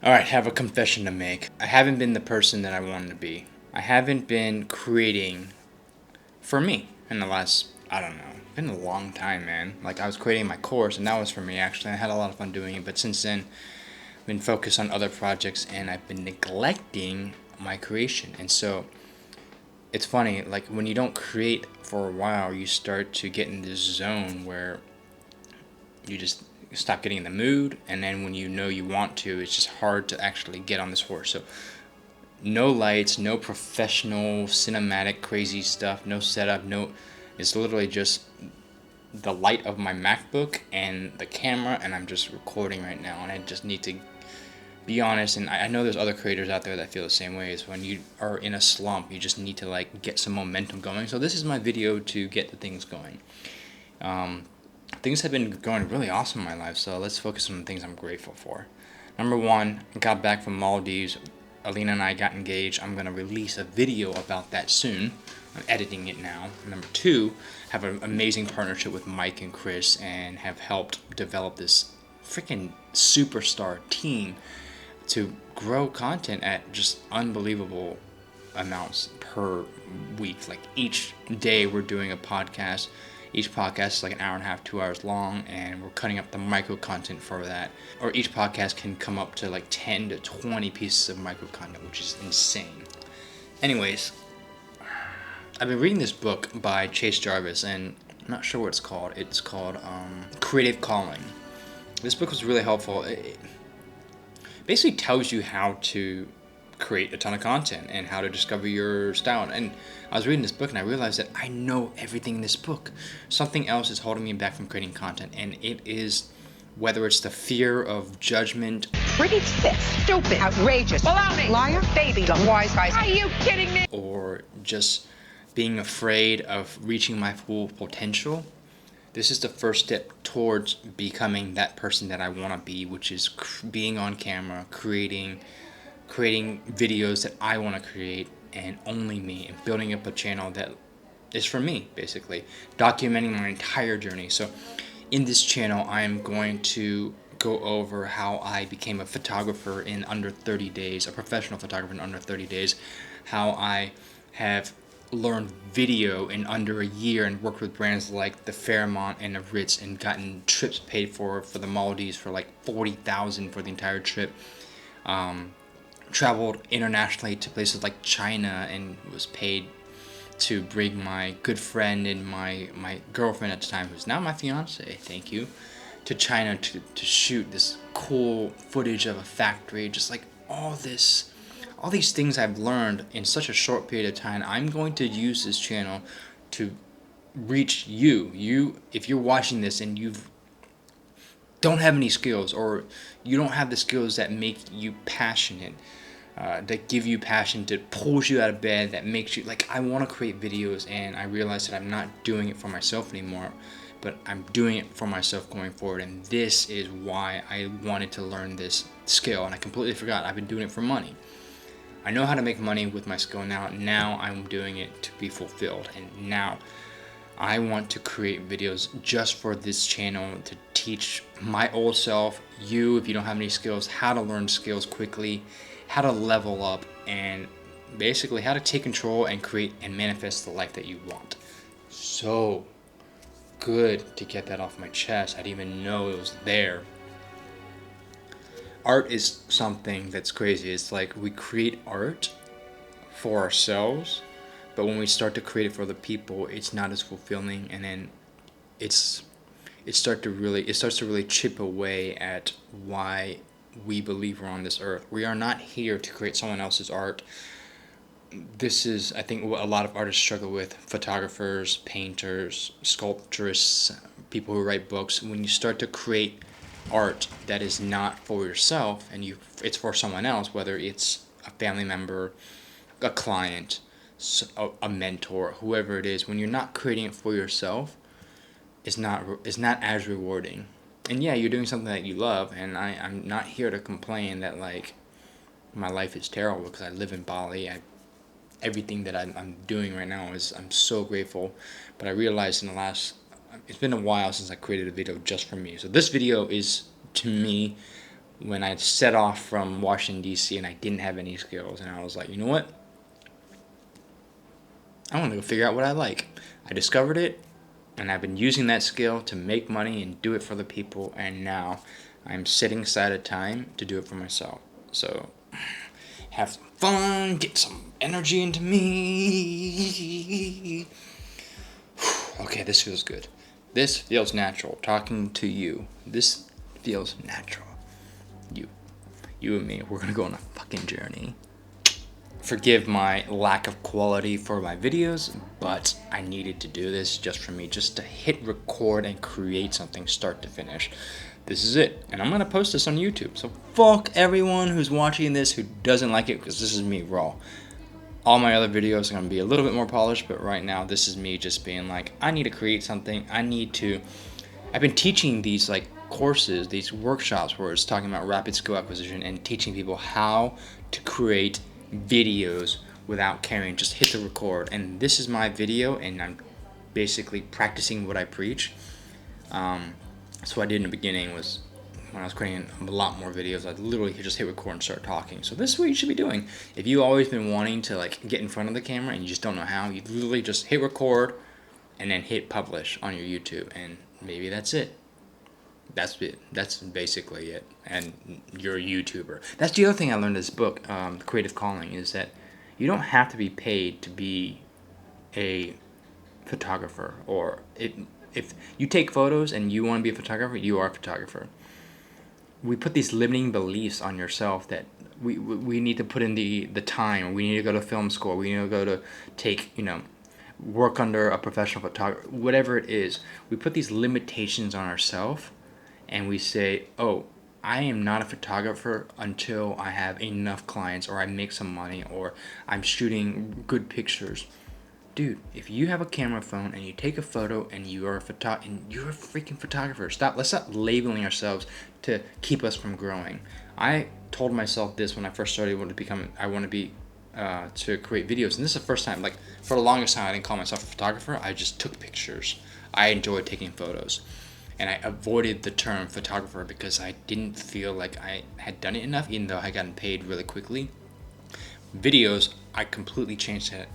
Alright, have a confession to make. I haven't been the person that I wanted to be. I haven't been creating for me in the last, I don't know, it's been a long time, man. Like, I was creating my course, and that was for me, actually. I had a lot of fun doing it, but since then, I've been focused on other projects, and I've been neglecting my creation. And so, it's funny, like, when you don't create for a while, you start to get in this zone where you just stop getting in the mood, and then when you know you want to, it's just hard to actually get on this horse. So no lights, no professional cinematic crazy stuff, no setup, no, it's literally just the light of my MacBook and the camera, and I'm just recording right now. And I just need to be honest, and I know there's other creators out there that feel the same way. Is when you are in a slump, you just need to like get some momentum going. So this is my video to get the things going. Things have been going really awesome in my life, so let's focus on the things I'm grateful for. Number one, I got back from Maldives. Alina and I got engaged. I'm going to release a video about that soon. I'm editing it now. Number two, have an amazing partnership with Mike and Chris, and have helped develop this freaking superstar team to grow content at just unbelievable amounts per week. Like, each day we're doing a podcast. Each podcast is like an hour and a half, 2 hours long, and we're cutting up the micro content for that. Or each podcast can come up to like 10 to 20 pieces of micro content, which is insane. Anyways, I've been reading this book by Chase Jarvis, and I'm not sure what it's called. It's called Creative Calling. This book was really helpful. It basically tells you how to create a ton of content and how to discover your style. And I was reading this book and I realized that I know everything in this book. Something else is holding me back from creating content, and it is whether it's the fear of judgment, Pretty thick, stupid, outrageous, baloney, liar, baby, dumb, wise guys. Are you kidding me? or just being afraid of reaching my full potential. This is the first step towards becoming that person that I want to be, which is being on camera, creating videos that I want to create, and only me, and building up a channel that is for me, basically documenting my entire journey. So in this channel, I am going to go over how I became a photographer in under 30 days, a professional photographer in under 30 days, how I have learned video in under a year and worked with brands like the Fairmont and the Ritz, and gotten trips paid for the Maldives for like $40,000 for the entire trip. Traveled internationally to places like China and was paid to bring my good friend and my girlfriend at the time, who's now my fiance, thank you, to China to shoot this cool footage of a factory. Just like all these things I've learned in such a short period of time. I'm going to use this channel to reach you if you're watching this and you don't have any skills, or you don't have the skills that make you passionate, that give you passion, that pulls you out of bed, that makes you like, I want to create videos, and I realize that I'm not doing it for myself anymore, but I'm doing it for myself going forward. And this is why I wanted to learn this skill, and I completely forgot I've been doing it for money. I know how to make money with my skill now. Now I'm doing it to be fulfilled, and now I want to create videos just for this channel to teach my old self, you, if you don't have any skills, how to learn skills quickly, how to level up, and basically how to take control and create and manifest the life that you want. So good to get that off my chest. I didn't even know it was there. Art is something that's crazy. It's like we create art for ourselves, but when we start to create it for other people, it's not as fulfilling, and then it starts to really chip away at why we believe we're on this earth. We are not here to create someone else's art. This is, I think, what a lot of artists struggle with: photographers, painters, sculptors, people who write books. When you start to create art that is not for yourself, and it's for someone else, whether it's a family member, a client, a mentor, whoever it is, when you're not creating it for yourself, it's not as rewarding. And yeah, you're doing something that you love, and I'm not here to complain that like my life is terrible, because I live in Bali. Everything that I'm doing right now is, I'm so grateful. But I realized it's been a while since I created a video just for me. So this video is, to me, when I set off from Washington, D.C. and I didn't have any skills. And I was like, you know what? I want to go figure out what I like. I discovered it, and I've been using that skill to make money and do it for the people. And now I'm setting aside a time to do it for myself. So have some fun, get some energy into me. Okay, this feels good. This feels natural. Talking to you. This feels natural. You and me, we're gonna go on a fucking journey. Forgive my lack of quality for my videos, but I needed to do this just for me, just to hit record and create something start to finish. This is it, and I'm gonna post this on YouTube. So fuck everyone who's watching this who doesn't like it, because this is me raw. All my other videos are gonna be a little bit more polished, but right now this is me just being like, I need to create something. I've been teaching these like courses, these workshops where it's talking about rapid skill acquisition and teaching people how to create videos without caring. Just hit the record, and this is my video, and I'm basically practicing what I preach. So what I did in the beginning was, when I was creating a lot more videos, I literally could just hit record and start talking. So this is what you should be doing. If you've always been wanting to like get in front of the camera and you just don't know how, you literally just hit record and then hit publish on your YouTube, and maybe that's it. That's it. That's basically it. And you're a YouTuber. That's the other thing I learned in this book, The Creative Calling, is that you don't have to be paid to be a photographer. Or if you take photos and you want to be a photographer, you are a photographer. We put these limiting beliefs on yourself that we need to put in the time. We need to go to film school. We need to go to take, work under a professional photographer. Whatever it is, we put these limitations on ourselves. And we say, oh, I am not a photographer until I have enough clients, or I make some money, or I'm shooting good pictures. Dude, if you have a camera phone and you take a photo and you're a freaking photographer. Let's stop labeling ourselves to keep us from growing. I told myself this when I first started to create videos. And this is the first time, like, for the longest time, I didn't call myself a photographer. I just took pictures. I enjoyed taking photos. And I avoided the term photographer because I didn't feel like I had done it enough, even though I gotten paid really quickly. Videos, I completely changed it.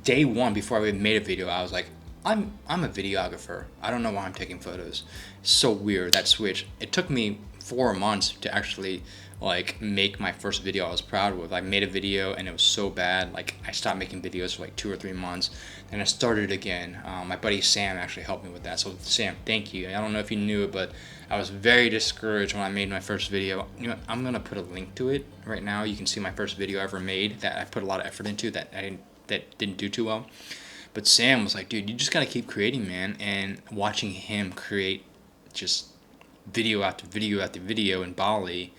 Day one, before I even made a video, I was like, I'm a videographer. I don't know why I'm taking photos. It's so weird, that switch. It took me 4 months to actually like make my first video I was proud with. I made a video and it was so bad, like I stopped making videos for like 2 or 3 months, and I started again. My buddy Sam actually helped me with that, so Sam, thank you. I don't know if you knew it, but I was very discouraged when I made my first video. I'm gonna put a link to it right now. You can see my first video I ever made that I put a lot of effort into that didn't do too well. But Sam was like, dude, you just gotta keep creating, man. And watching him create just video after video after video in Bali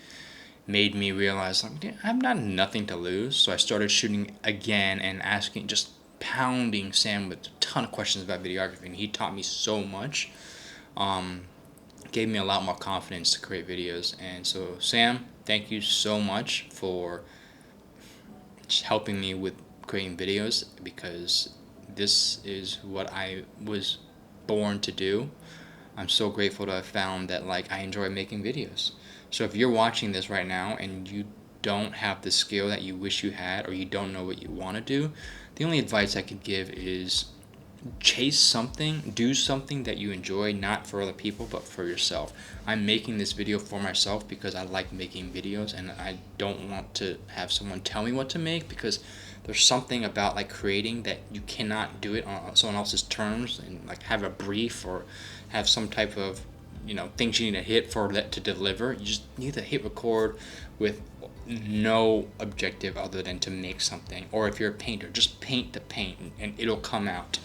made me realize, like, yeah, I've got nothing to lose. So I started shooting again and just pounding Sam with a ton of questions about videography, and he taught me so much. Gave me a lot more confidence to create videos. And so Sam, thank you so much for just helping me with creating videos, because this is what I was born to do. I'm so grateful to have found that like I enjoy making videos. So if you're watching this right now and you don't have the skill that you wish you had, or you don't know what you want to do, the only advice I could give is chase something, do something that you enjoy, not for other people, but for yourself. I'm making this video for myself because I like making videos, and I don't want to have someone tell me what to make, because there's something about like creating that you cannot do it on someone else's terms, and like have a brief or have some type of things you need to hit for that to deliver. You just need to hit record with no objective other than to make something. Or if you're a painter, just paint the paint and it'll come out.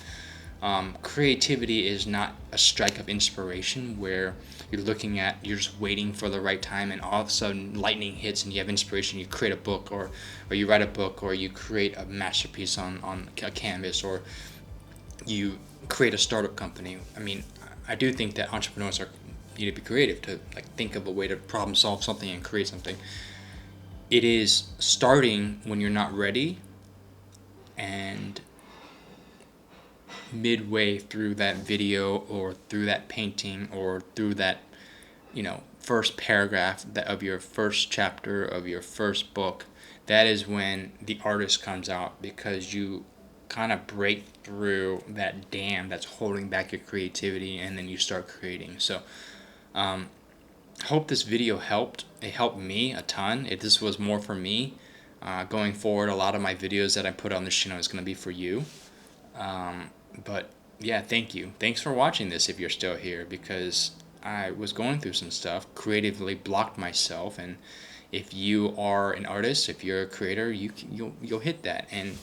Creativity is not a strike of inspiration where you're just waiting for the right time, and all of a sudden lightning hits and you have inspiration. You create a book, or you write a book, or you create a masterpiece on a canvas, or you create a startup company. I mean, I do think that entrepreneurs need to be creative, to like think of a way to problem solve something and create something. It is starting when you're not ready, and midway through that video or through that painting or through that first paragraph of your first chapter of your first book, that is when the artist comes out, because you kind of break through that dam that's holding back your creativity, and then you start creating. So hope this video helped. It helped me a ton. If this was more for me, going forward, a lot of my videos that I put on this channel is going to be for you. But yeah, thank you. Thanks for watching this if you're still here, because I was going through some stuff, creatively blocked myself, and if you are an artist, if you're a creator, you'll hit that. And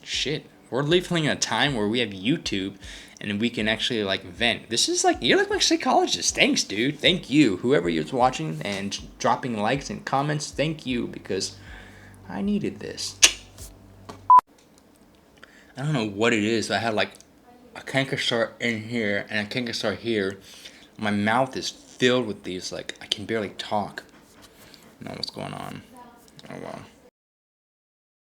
shit, we're living in a time where we have YouTube and we can actually like vent. This is like, you're like my psychologist. Thanks, dude. Thank you. Whoever is watching and dropping likes and comments, thank you, because I needed this. I don't know what it is. I had like a canker sore in here and a canker sore here. My mouth is filled with these, like I can barely talk. I don't know what's going on. Oh well.